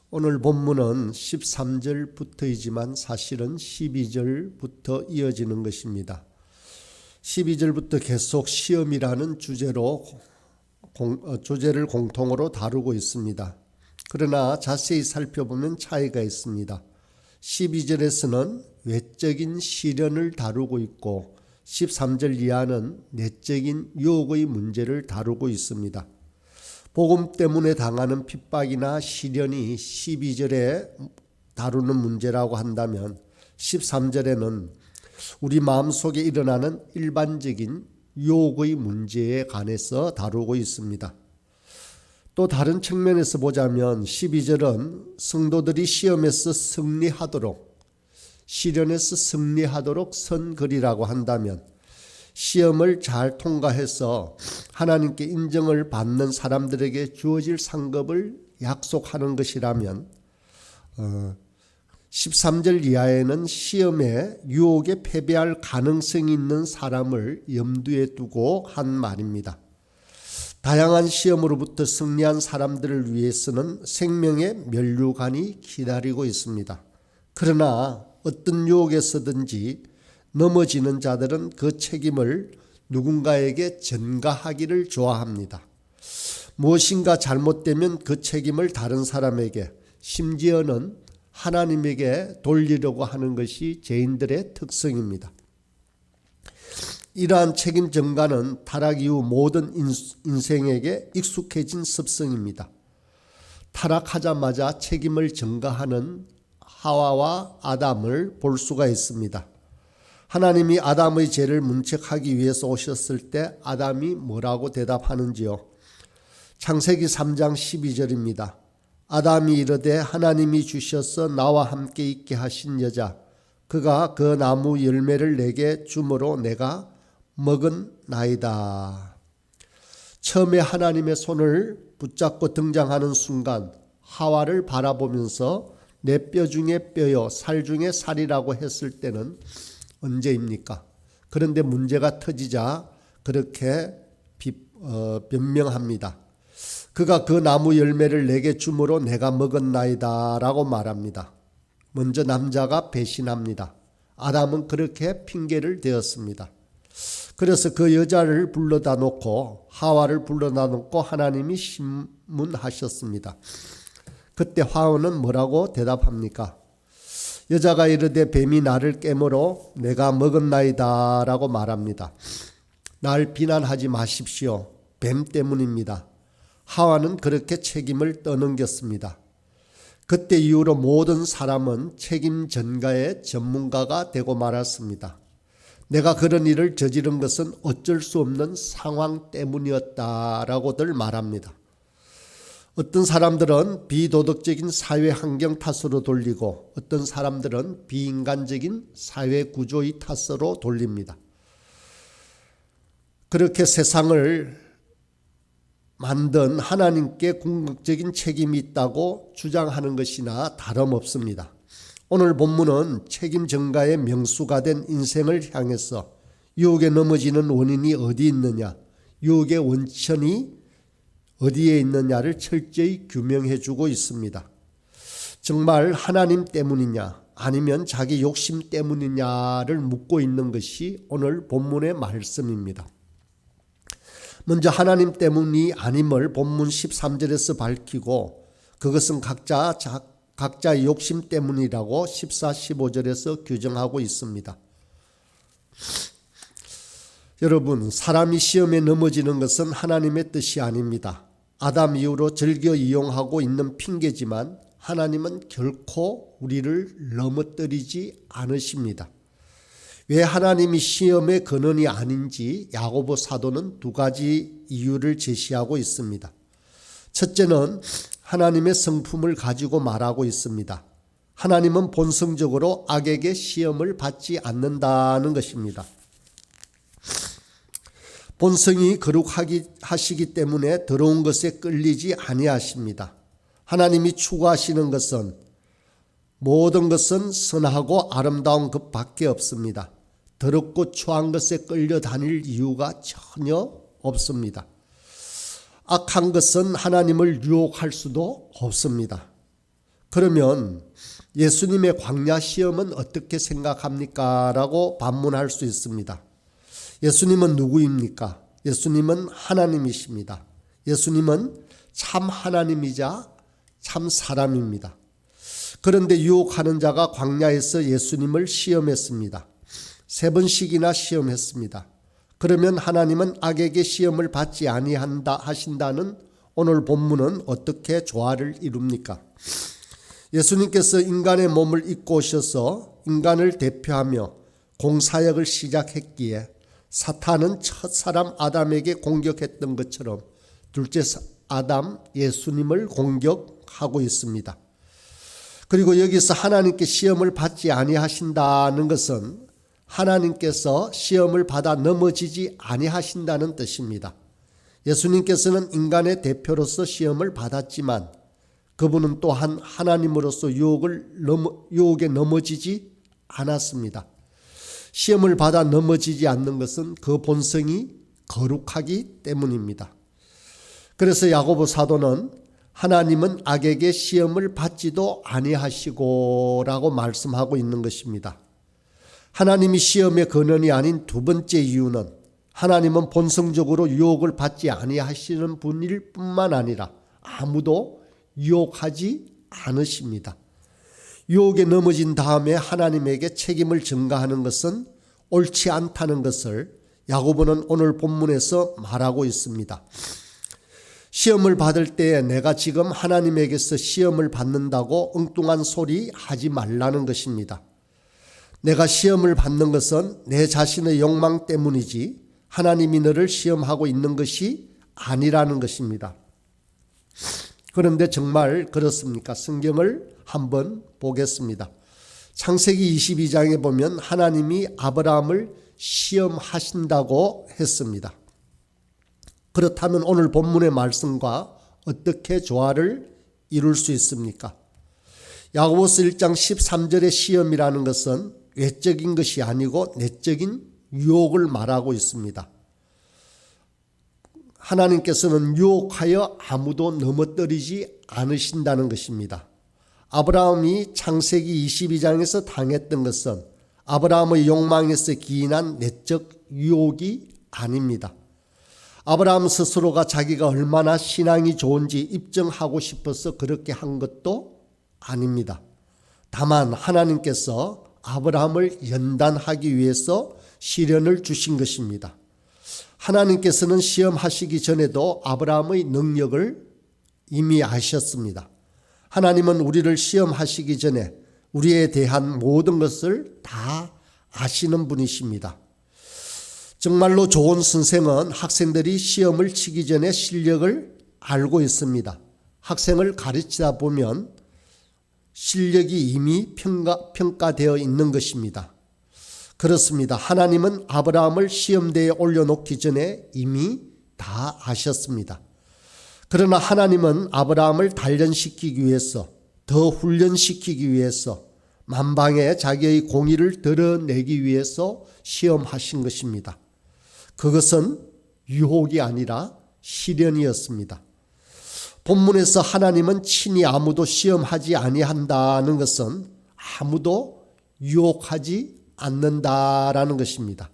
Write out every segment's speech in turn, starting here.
오늘 본문은 13절부터이지만 사실은 12절부터 이어지는 것입니다. 12절부터 계속 시험이라는 주제를 공통으로 다루고 있습니다. 그러나 자세히 살펴보면 차이가 있습니다. 12절에서는 외적인 시련을 다루고 있고 13절 이하는 내적인 유혹의 문제를 다루고 있습니다. 복음 때문에 당하는 핍박이나 시련이 12절에 다루는 문제라고 한다면 13절에는 우리 마음속에 일어나는 일반적인 유혹의 문제에 관해서 다루고 있습니다. 또 다른 측면에서 보자면 12절은 성도들이 시험에서 승리하도록, 시련에서 승리하도록 쓴 글이라고 한다면 시험을 잘 통과해서 하나님께 인정을 받는 사람들에게 주어질 상급을 약속하는 것이라면 13절 이하에는 시험에 유혹에 패배할 가능성이 있는 사람을 염두에 두고 한 말입니다. 다양한 시험으로부터 승리한 사람들을 위해서는 생명의 면류관이 기다리고 있습니다. 그러나 어떤 유혹에서든지 넘어지는 자들은 그 책임을 누군가에게 전가하기를 좋아합니다. 무엇인가 잘못되면 그 책임을 다른 사람에게, 심지어는 하나님에게 돌리려고 하는 것이 죄인들의 특성입니다. 이러한 책임 전가는 타락 이후 모든 인생에게 익숙해진 습성입니다. 타락하자마자 책임을 전가하는 하와와 아담을 볼 수가 있습니다. 하나님이 아담의 죄를 문책하기 위해서 오셨을 때 아담이 뭐라고 대답하는지요? 창세기 3장 12절입니다. 아담이 이르되 하나님이 주셔서 나와 함께 있게 하신 여자 그가 그 나무 열매를 내게 주므로 내가 먹은나이다. 처음에 하나님의 손을 붙잡고 등장하는 순간 하와를 바라보면서 내 뼈 중에 뼈요 살 중에 살이라고 했을 때는 언제입니까? 그런데 문제가 터지자 그렇게 변명합니다. 그가 그 나무 열매를 내게 주므로 내가 먹었나이다 라고 말합니다. 먼저 남자가 배신합니다. 아담은 그렇게 핑계를 대었습니다. 그래서 그 여자를 불러다 놓고 하와를 불러다 놓고 하나님이 심문하셨습니다. 그때 하와는 뭐라고 대답합니까? 여자가 이르되 뱀이 나를 깨물어 내가 먹었나이다 라고 말합니다. 날 비난하지 마십시오. 뱀 때문입니다. 하와는 그렇게 책임을 떠넘겼습니다. 그때 이후로 모든 사람은 책임 전가의 전문가가 되고 말았습니다. 내가 그런 일을 저지른 것은 어쩔 수 없는 상황 때문이었다라고들 말합니다. 어떤 사람들은 비도덕적인 사회 환경 탓으로 돌리고 어떤 사람들은 비인간적인 사회 구조의 탓으로 돌립니다. 그렇게 세상을 만든 하나님께 궁극적인 책임이 있다고 주장하는 것이나 다름없습니다. 오늘 본문은 책임 전가의 명수가 된 인생을 향해서 유혹에 넘어지는 원인이 어디 있느냐, 유혹의 원천이 어디에 있느냐를 철저히 규명해 주고 있습니다. 정말 하나님 때문이냐 아니면 자기 욕심 때문이냐를 묻고 있는 것이 오늘 본문의 말씀입니다. 먼저 하나님 때문이 아님을 본문 13절에서 밝히고 그것은 각자의 욕심 때문이라고 14, 15절에서 규정하고 있습니다. 여러분, 사람이 시험에 넘어지는 것은 하나님의 뜻이 아닙니다. 아담 이후로 즐겨 이용하고 있는 핑계지만 하나님은 결코 우리를 넘어뜨리지 않으십니다. 왜 하나님이 시험의 근원이 아닌지 야고보 사도는 두 가지 이유를 제시하고 있습니다. 첫째는 하나님의 성품을 가지고 말하고 있습니다. 하나님은 본성적으로 악에게 시험을 받지 않는다는 것입니다. 본성이 거룩하시기 때문에 더러운 것에 끌리지 아니하십니다. 하나님이 추구하시는 것은 모든 것은 선하고 아름다운 것밖에 없습니다. 더럽고 추한 것에 끌려다닐 이유가 전혀 없습니다. 악한 것은 하나님을 유혹할 수도 없습니다. 그러면 예수님의 광야 시험은 어떻게 생각합니까? 라고 반문할 수 있습니다. 예수님은 누구입니까? 예수님은 하나님이십니다. 예수님은 참 하나님이자 참 사람입니다. 그런데 유혹하는 자가 광야에서 예수님을 시험했습니다. 3번씩이나 시험했습니다. 그러면 하나님은 악에게 시험을 받지 아니한다 하신다는 오늘 본문은 어떻게 조화를 이룹니까? 예수님께서 인간의 몸을 입고 오셔서 인간을 대표하며 공사역을 시작했기에 사탄은 첫사람 아담에게 공격했던 것처럼 둘째 아담 예수님을 공격하고 있습니다. 그리고 여기서 하나님께 시험을 받지 아니하신다는 것은 하나님께서 시험을 받아 넘어지지 아니하신다는 뜻입니다. 예수님께서는 인간의 대표로서 시험을 받았지만 그분은 또한 하나님으로서 유혹에 넘어지지 않았습니다. 시험을 받아 넘어지지 않는 것은 그 본성이 거룩하기 때문입니다. 그래서 야고보 사도는 하나님은 악에게 시험을 받지도 아니하시고 라고 말씀하고 있는 것입니다. 하나님이 시험의 근원이 아닌 두 번째 이유는 하나님은 본성적으로 유혹을 받지 아니하시는 분일 뿐만 아니라 아무도 유혹하지 않으십니다. 유혹에 넘어진 다음에 하나님에게 책임을 전가하는 것은 옳지 않다는 것을 야고보는 오늘 본문에서 말하고 있습니다. 시험을 받을 때에 내가 지금 하나님에게서 시험을 받는다고 엉뚱한 소리 하지 말라는 것입니다. 내가 시험을 받는 것은 내 자신의 욕망 때문이지 하나님이 너를 시험하고 있는 것이 아니라는 것입니다. 그런데 정말 그렇습니까? 성경을 한번 보겠습니다. 창세기 22장에 보면 하나님이 아브라함을 시험하신다고 했습니다. 그렇다면 오늘 본문의 말씀과 어떻게 조화를 이룰 수 있습니까? 야고보서 1장 13절의 시험이라는 것은 외적인 것이 아니고 내적인 유혹을 말하고 있습니다. 하나님께서는 유혹하여 아무도 넘어뜨리지 않으신다는 것입니다. 아브라함이 창세기 22장에서 당했던 것은 아브라함의 욕망에서 기인한 내적 유혹이 아닙니다. 아브라함 스스로가 자기가 얼마나 신앙이 좋은지 입증하고 싶어서 그렇게 한 것도 아닙니다. 다만 하나님께서 아브라함을 연단하기 위해서 시련을 주신 것입니다. 하나님께서는 시험하시기 전에도 아브라함의 능력을 이미 아셨습니다. 하나님은 우리를 시험하시기 전에 우리에 대한 모든 것을 다 아시는 분이십니다. 정말로 좋은 선생은 학생들이 시험을 치기 전에 실력을 알고 있습니다. 학생을 가르치다 보면 실력이 이미 평가되어 있는 것입니다. 그렇습니다. 하나님은 아브라함을 시험대에 올려놓기 전에 이미 다 아셨습니다. 그러나 하나님은 아브라함을 단련시키기 위해서, 더 훈련시키기 위해서, 만방에 자기의 공의를 드러내기 위해서 시험하신 것입니다. 그것은 유혹이 아니라 시련이었습니다. 본문에서 하나님은 친히 아무도 시험하지 아니한다는 것은 아무도 유혹하지 않는다라는 것입니다.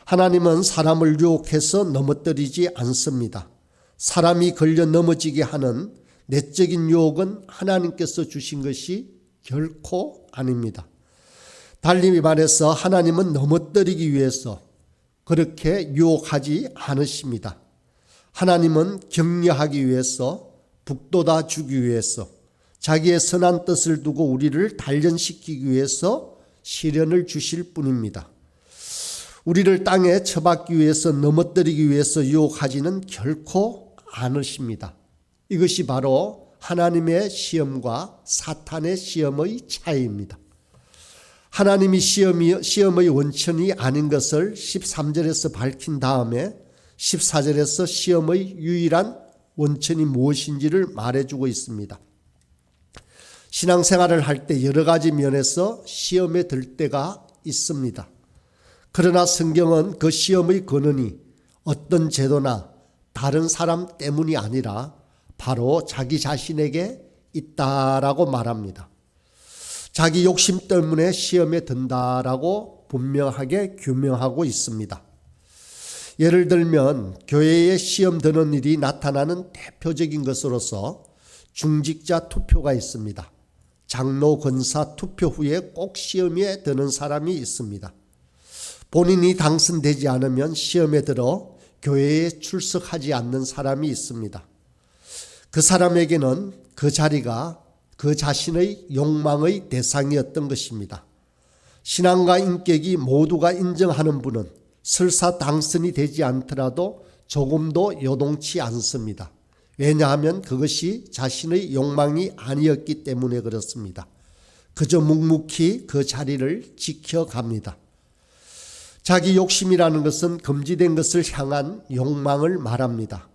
하나님은 사람을 유혹해서 넘어뜨리지 않습니다. 사람이 걸려 넘어지게 하는 내적인 유혹은 하나님께서 주신 것이 결코 아닙니다. 달리 말해서 하나님은 넘어뜨리기 위해서 그렇게 유혹하지 않으십니다. 하나님은 격려하기 위해서, 북돋아 주기 위해서, 자기의 선한 뜻을 두고 우리를 단련시키기 위해서 시련을 주실 뿐입니다. 우리를 땅에 처박기 위해서, 넘어뜨리기 위해서 유혹하지는 결코 않으십니다. 이것이 바로 하나님의 시험과 사탄의 시험의 차이입니다. 하나님이 시험의 원천이 아닌 것을 13절에서 밝힌 다음에 14절에서 시험의 유일한 원천이 무엇인지를 말해주고 있습니다. 신앙생활을 할 때 여러 가지 면에서 시험에 들 때가 있습니다. 그러나 성경은 그 시험의 근원이 어떤 제도나 다른 사람 때문이 아니라 바로 자기 자신에게 있다라고 말합니다. 자기 욕심 때문에 시험에 든다라고 분명하게 규명하고 있습니다. 예를 들면 교회에 시험 드는 일이 나타나는 대표적인 것으로서 중직자 투표가 있습니다. 장로, 권사 투표 후에 꼭 시험에 드는 사람이 있습니다. 본인이 당선되지 않으면 시험에 들어 교회에 출석하지 않는 사람이 있습니다. 그 사람에게는 그 자리가 그 자신의 욕망의 대상이었던 것입니다. 신앙과 인격이 모두가 인정하는 분은 설사 당선이 되지 않더라도 조금도 요동치 않습니다. 왜냐하면 그것이 자신의 욕망이 아니었기 때문에 그렇습니다. 그저 묵묵히 그 자리를 지켜갑니다. 자기 욕심이라는 것은 금지된 것을 향한 욕망을 말합니다.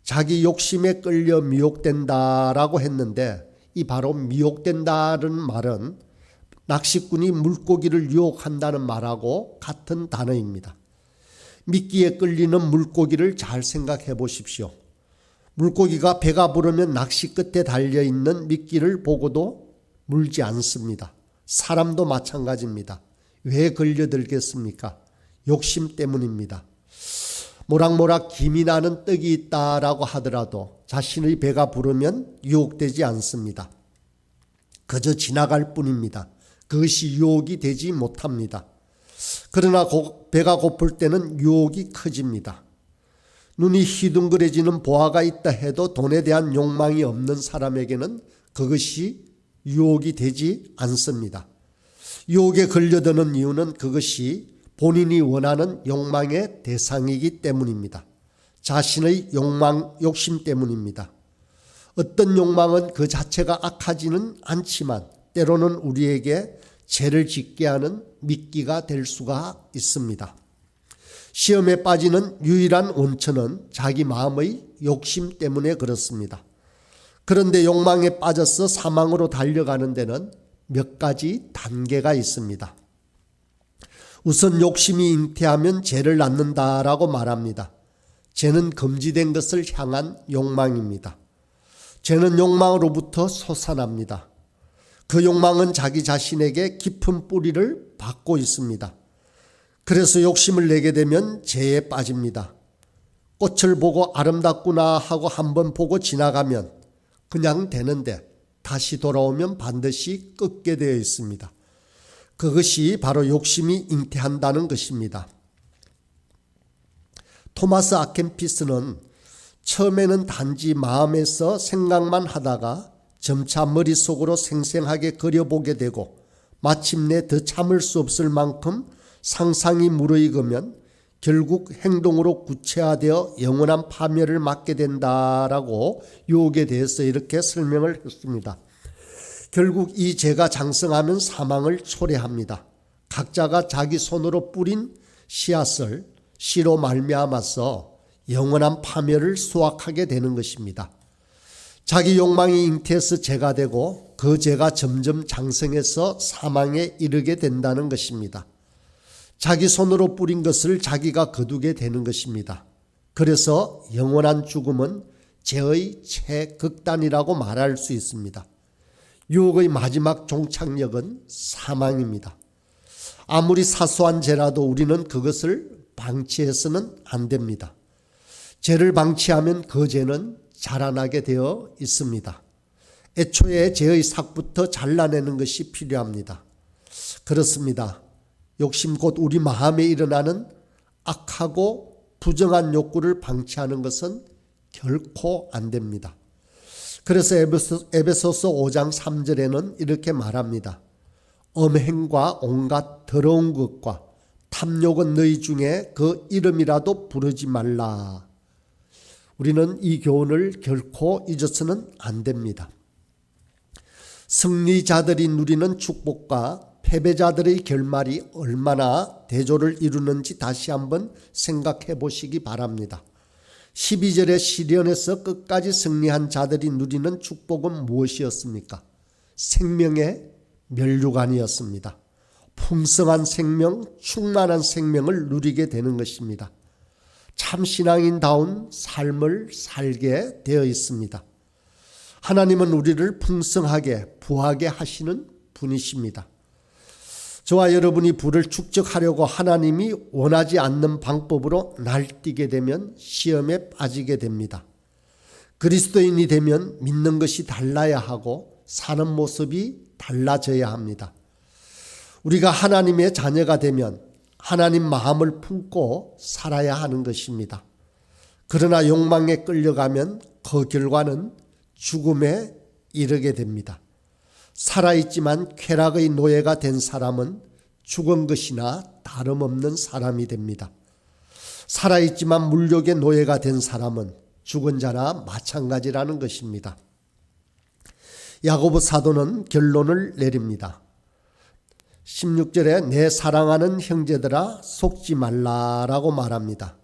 자기 욕심에 끌려 미혹된다라고 했는데 이 바로 미혹된다는 말은 낚시꾼이 물고기를 유혹한다는 말하고 같은 단어입니다. 미끼에 끌리는 물고기를 잘 생각해 보십시오. 물고기가 배가 부르면 낚시 끝에 달려있는 미끼를 보고도 물지 않습니다. 사람도 마찬가지입니다. 왜 걸려들겠습니까? 욕심 때문입니다. 모락모락 김이 나는 떡이 있다라고 하더라도 자신의 배가 부르면 유혹되지 않습니다. 그저 지나갈 뿐입니다. 그것이 유혹이 되지 못합니다. 그러나 배가 고플 때는 유혹이 커집니다. 눈이 희둥그레지는 보화가 있다 해도 돈에 대한 욕망이 없는 사람에게는 그것이 유혹이 되지 않습니다. 유혹에 걸려드는 이유는 그것이 본인이 원하는 욕망의 대상이기 때문입니다. 자신의 욕심 때문입니다. 어떤 욕망은 그 자체가 악하지는 않지만 때로는 우리에게 죄를 짓게 하는 미끼가 될 수가 있습니다. 시험에 빠지는 유일한 원천은 자기 마음의 욕심 때문에 그렇습니다. 그런데 욕망에 빠져서 사망으로 달려가는 데는 몇 가지 단계가 있습니다. 우선 욕심이 잉태하면 죄를 낳는다라고 말합니다. 죄는 금지된 것을 향한 욕망입니다. 죄는 욕망으로부터 솟아납니다. 그 욕망은 자기 자신에게 깊은 뿌리를 받고 있습니다. 그래서 욕심을 내게 되면 죄에 빠집니다. 꽃을 보고 아름답구나 하고 한번 보고 지나가면 그냥 되는데 다시 돌아오면 반드시 꺾게 되어 있습니다. 그것이 바로 욕심이 잉태한다는 것입니다. 토마스 아켄피스는 처음에는 단지 마음에서 생각만 하다가 점차 머릿속으로 생생하게 그려보게 되고 마침내 더 참을 수 없을 만큼 상상이 무르익으면 결국 행동으로 구체화되어 영원한 파멸을 맞게 된다라고 유혹에 대해서 이렇게 설명을 했습니다. 결국 이 죄가 장성하면 사망을 초래합니다. 각자가 자기 손으로 뿌린 씨앗을 씨로 말미암아서 영원한 파멸을 수확하게 되는 것입니다. 자기 욕망이 잉태해서 죄가 되고 그 죄가 점점 장성해서 사망에 이르게 된다는 것입니다. 자기 손으로 뿌린 것을 자기가 거두게 되는 것입니다. 그래서 영원한 죽음은 죄의 최극단이라고 말할 수 있습니다. 유혹의 마지막 종착역은 사망입니다. 아무리 사소한 죄라도 우리는 그것을 방치해서는 안 됩니다. 죄를 방치하면 그 죄는 자라나게 되어 있습니다. 애초에 죄의 삭부터 잘라내는 것이 필요합니다. 그렇습니다. 욕심 곧 우리 마음에 일어나는 악하고 부정한 욕구를 방치하는 것은 결코 안 됩니다. 그래서 에베소서 5장 3절에는 이렇게 말합니다. 엄행과 온갖 더러운 것과 탐욕은 너희 중에 그 이름이라도 부르지 말라. 우리는 이 교훈을 결코 잊어서는 안 됩니다. 승리자들이 누리는 축복과 패배자들의 결말이 얼마나 대조를 이루는지 다시 한번 생각해 보시기 바랍니다. 12절의 시련에서 끝까지 승리한 자들이 누리는 축복은 무엇이었습니까? 생명의 면류관이었습니다. 풍성한 생명, 충만한 생명을 누리게 되는 것입니다. 참 신앙인다운 삶을 살게 되어 있습니다. 하나님은 우리를 풍성하게 부하게 하시는 분이십니다. 저와 여러분이 부를 축적하려고 하나님이 원하지 않는 방법으로 날뛰게 되면 시험에 빠지게 됩니다. 그리스도인이 되면 믿는 것이 달라야 하고 사는 모습이 달라져야 합니다. 우리가 하나님의 자녀가 되면 하나님 마음을 품고 살아야 하는 것입니다. 그러나 욕망에 끌려가면 그 결과는 죽음에 이르게 됩니다. 살아있지만 쾌락의 노예가 된 사람은 죽은 것이나 다름없는 사람이 됩니다. 살아있지만 물욕의 노예가 된 사람은 죽은 자나 마찬가지라는 것입니다. 야고보 사도는 결론을 내립니다. 16절에 내 사랑하는 형제들아 속지 말라라고 말합니다.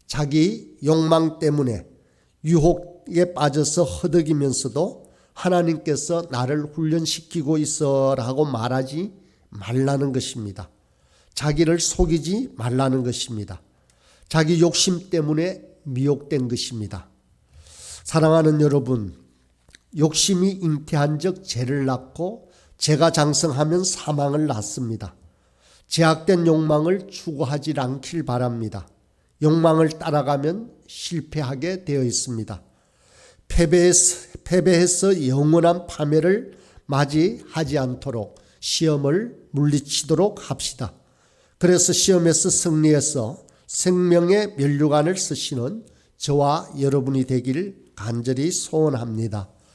자기 욕망 때문에 유혹에 빠져서 허덕이면서도 하나님께서 나를 훈련시키고 있어라고 말하지 말라는 것입니다. 자기를 속이지 말라는 것입니다. 자기 욕심 때문에 미혹된 것입니다. 사랑하는 여러분, 욕심이 잉태한 적 죄를 낳고 죄가 장성하면 사망을 낳습니다. 제약된 욕망을 추구하지 않길 바랍니다. 욕망을 따라가면 실패하게 되어 있습니다. 패배해서 영원한 파멸을 맞이하지 않도록 시험을 물리치도록 합시다. 그래서 시험에서 승리해서 생명의 면류관을 쓰시는 저와 여러분이 되길 간절히 소원합니다.